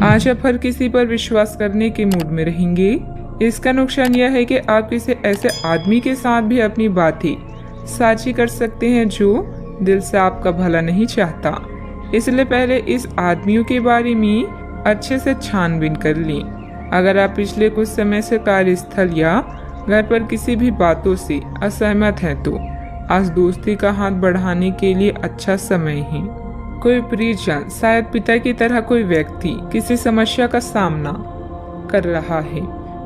आज आप हर किसी पर विश्वास करने के मूड में रहेंगे। इसका नुकसान यह है कि आप किसी ऐसे आदमी के साथ भी अपनी बातें साझी कर सकते हैं जो दिल से आपका भला नहीं चाहता। इसलिए पहले इस आदमियों के बारे में अच्छे से छानबीन कर लें। अगर आप पिछले कुछ समय से कार्यस्थल या घर पर किसी भी बातों से असहमत हैं तो आज दोस्ती का हाथ बढ़ाने के लिए अच्छा समय है। कोई परिजन, शायद पिता की तरह कोई व्यक्ति किसी समस्या का सामना कर रहा है।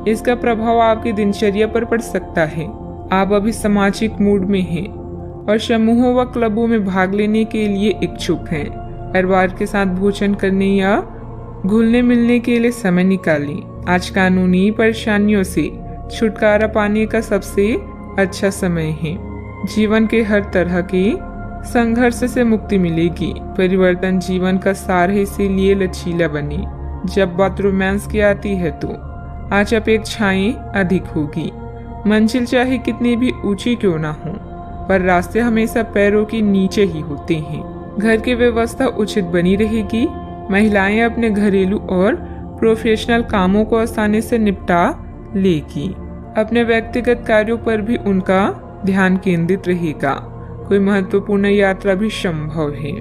इसका प्रभाव आपकी दिनचर्या पर पड़ सकता है। आप अभी सामाजिक मूड में हैं और समूहों व क्लबों में भाग लेने के लिए इच्छुक हैं। परिवार के साथ भोजन करने या घुलने मिलने के लिए समय निकालें। आज कानूनी परेशानियों से छुटकारा पाने का सबसे अच्छा समय है। जीवन के हर तरह के संघर्ष से मुक्ति मिलेगी। परिवर्तन जीवन का सार है, इसीलिए लचीला बने। जब बात रोमांस की आती है तो आज अपेक्षाएं अधिक होगी। मंजिल चाहे कितनी भी ऊंची क्यों ना हो, पर रास्ते हमेशा पैरों के नीचे ही होते हैं। घर की व्यवस्था उचित बनी रहेगी। महिलाएं अपने घरेलू और प्रोफेशनल कामों को आसानी से निपटा लेगी। अपने व्यक्तिगत कार्यों पर भी उनका ध्यान केंद्रित रहेगा। कोई महत्वपूर्ण यात्रा भी संभव है।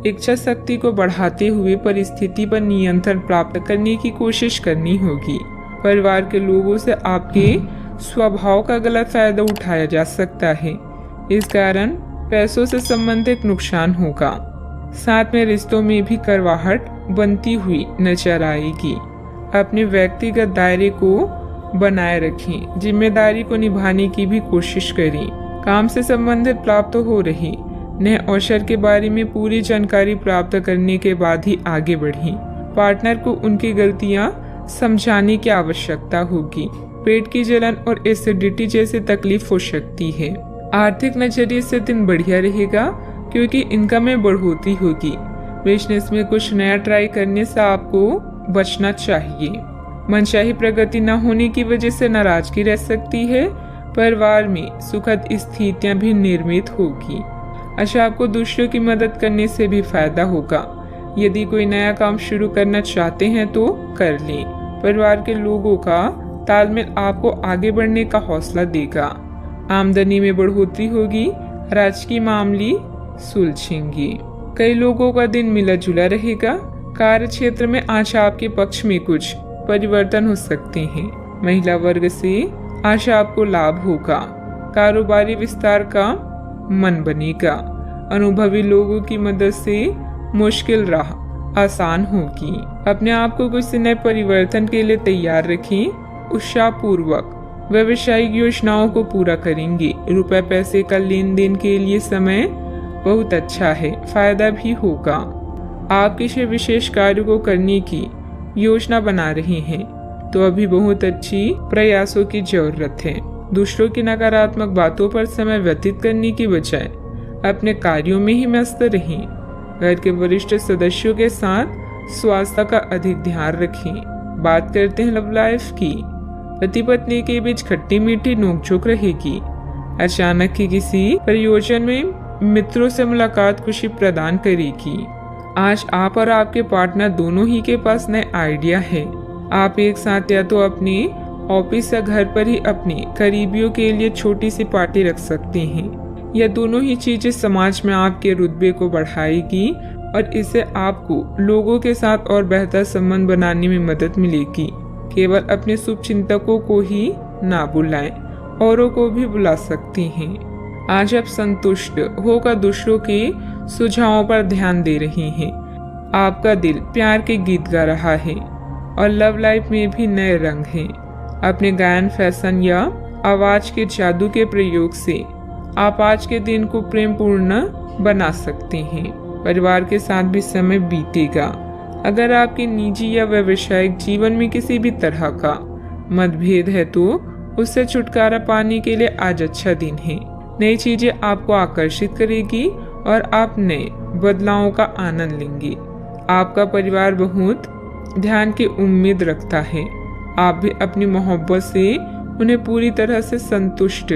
इच्छा शक्ति को बढ़ाते हुए परिस्थिति पर नियंत्रण प्राप्त करने की कोशिश करनी होगी। परिवार के लोगों से आपके स्वभाव का गलत फायदा उठाया जा सकता है। इस कारण पैसों से संबंधित नुकसान होगा। साथ में रिश्तों में भी करवाहट बनती हुई नजर आएगी। अपने व्यक्तिगत दायरे को बनाए रखें। जिम्मेदारी को निभाने की भी कोशिश करें। काम से संबंधित प्राप्त हो रही नए अवसर के बारे में पूरी जानकारी प्राप्त करने के बाद ही आगे बढ़ें। पार्टनर को उनकी गलतियां समझाने की आवश्यकता होगी। पेट की जलन और एसिडिटी जैसी तकलीफ हो सकती है। आर्थिक नजरिए से दिन बढ़िया रहेगा क्योंकि इनकम में बढ़ोतरी होगी। बिजनेस में कुछ नया ट्राई करने से आपको बचना चाहिए। मनचाही प्रगति न होने की वजह से नाराजगी रह सकती है। परिवार में सुखद स्थितियां भी निर्मित होगी। अच्छा, आपको दूसरों की मदद करने से भी फायदा होगा। यदि कोई नया काम शुरू करना चाहते हैं तो कर लें। परिवार के लोगों का तालमेल आपको आगे बढ़ने का हौसला देगा। आमदनी में बढ़ोतरी होगी। राजकीय मामले सुलझेंगे। कई लोगों का दिन मिला जुला रहेगा। कार्य क्षेत्र में आज आपके पक्ष में कुछ परिवर्तन हो सकते हैं। महिला वर्ग से आज आपको लाभ होगा। कारोबारी विस्तार का मन बनेगा। अनुभवी लोगों की मदद से मुश्किल राह आसान होगी। अपने आप को कुछ नए परिवर्तन के लिए तैयार रखें। उत्साहपूर्वक व्यावसायिक योजनाओं को पूरा करेंगे। रुपए पैसे का लेन देन के लिए समय बहुत अच्छा है। फायदा भी होगा। आप किसी विशेष कार्य को करने की योजना बना रहे हैं तो अभी बहुत अच्छी प्रयासों की जरूरत है। दूसरों की नकारात्मक बातों पर समय व्यतीत करने की बजाय अपने कार्यों में ही मस्त रहें। घर के वरिष्ठ सदस्यों के साथ स्वास्थ्य का अधिक ध्यान रखें। बात करते हैं लव लाइफ की। पति पत्नी के बीच खट्टी मीठी नोकझोंक रहेगी। अचानक ही किसी प्रयोजन में मित्रों से मुलाकात खुशी प्रदान करेगी। आज आप और आपके पार्टनर दोनों ही के पास नए आइडिया है। आप एक साथ या तो अपने ऑफिस या घर पर ही अपने करीबियों के लिए छोटी सी पार्टी रख सकते हैं। यह दोनों ही चीजें समाज में आपके रुतबे को बढ़ाएगी और इससे आपको लोगों के साथ और बेहतर संबंध बनाने में मदद मिलेगी। केवल अपने शुभ चिंतकों को ही ना बुलाएं, औरों को भी बुला सकते हैं। आज आप संतुष्ट होकर दूसरों के सुझावों पर ध्यान दे रहे हैं। आपका दिल प्यार के गीत गा रहा है और लव लाइफ में भी नए रंग हैं। अपने गायन, फैशन या आवाज के जादू के प्रयोग से आप आज के दिन को प्रेमपूर्ण बना सकते हैं। परिवार के साथ भी समय बीतेगा। अगर आपके निजी या व्यावसायिक जीवन में किसी भी तरह का मतभेद है तो उससे छुटकारा पाने के लिए आज अच्छा दिन है। नई चीजें आपको आकर्षित करेगी और आप नए बदलावों का आनंद लेंगे। आपका परिवार बहुत ध्यान की उम्मीद रखता है। आप भी अपनी मोहब्बत से उन्हें पूरी तरह से संतुष्ट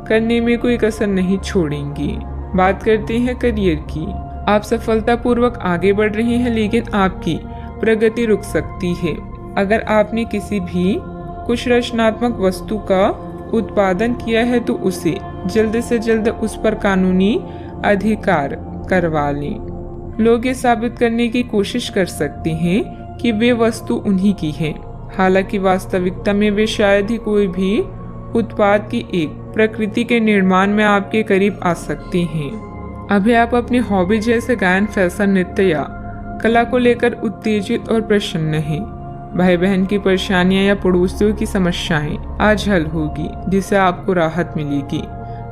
करने में कोई कसर नहीं छोड़ेंगी। बात करते हैं करियर की। आप सफलतापूर्वक आगे बढ़ रहे हैं, लेकिन आपकी प्रगति रुक सकती है। अगर आपने किसी भी कुछ रचनात्मक वस्तु का उत्पादन किया है तो उसे जल्द से जल्द उस पर कानूनी अधिकार करवा लें। लोग ये साबित करने की कोशिश कर सकते हैं कि वे वस्तु उन्हीं की है, हालांकि वास्तविकता में वे शायद ही कोई भी उत्पाद की एक प्रकृति के निर्माण में आपके करीब आ सकते हैं। अभी आप अपनी हॉबी जैसे गायन, फैशन, नृत्य या कला को लेकर उत्तेजित और प्रसन्न हैं। भाई बहन की परेशानियां या पड़ोसियों की समस्याएं आज हल होगी, जिससे आपको राहत मिलेगी।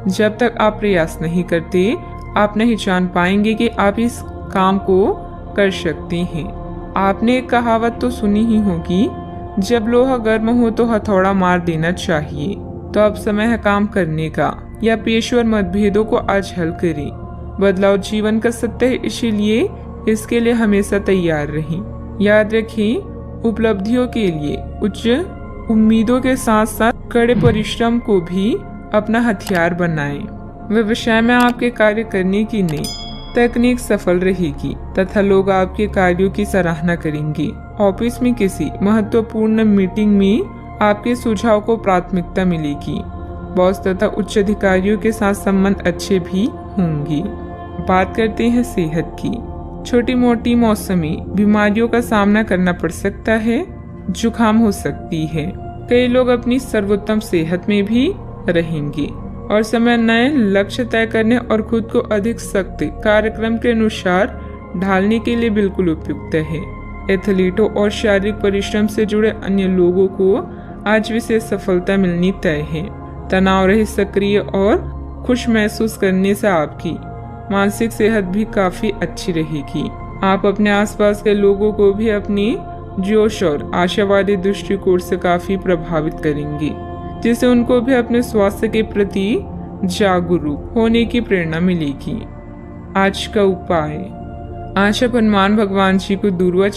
जब तक आप प्रयास नहीं करते, आप नहीं जान पाएंगे कि आप इस काम को कर सकते हैं। आपने एक कहावत तो सुनी ही होगी, जब लोहा गर्म हो तो हथौड़ा मार देना चाहिए। तो अब समय है काम करने का, या पेशेवर मतभेदों को आज हल करें। बदलाव जीवन का सत्य है, इसीलिए इसके लिए हमेशा तैयार रहें। याद रखें, उपलब्धियों के लिए उच्च उम्मीदों के साथ साथ कड़े परिश्रम को भी अपना हथियार बनाएं। व्यवसाय में आपके कार्य करने की नई तकनीक सफल रहेगी तथा लोग आपके कार्यों की सराहना करेंगे। ऑफिस में किसी महत्वपूर्ण मीटिंग में आपके सुझाव को प्राथमिकता मिलेगी। बॉस तथा उच्च अधिकारियों के साथ संबंध अच्छे भी होंगे। बात करते हैं सेहत की। छोटी मोटी मौसमी बीमारियों का सामना करना पड़ सकता है, जुकाम हो सकती है। कई लोग अपनी सर्वोत्तम सेहत में भी रहेंगे और समय नए लक्ष्य तय करने और खुद को अधिक सख्त कार्यक्रम के अनुसार ढालने के लिए बिल्कुल उपयुक्त है। एथलीटों और शारीरिक परिश्रम से जुड़े अन्य लोगों को आज विशेष सफलता मिलनी तय है। तनाव रहित, सक्रिय और खुश महसूस करने से आपकी मानसिक सेहत भी काफी अच्छी रहेगी। आप अपने आसपास के लोगों को भी अपनी जोश और आशावादी दृष्टिकोण से काफी प्रभावित करेंगे, जिससे उनको भी अपने स्वास्थ्य के प्रति जागरूक होने की प्रेरणा मिलेगी। आज का उपाय, आज आप हनुमान भगवान जी को दूर्वा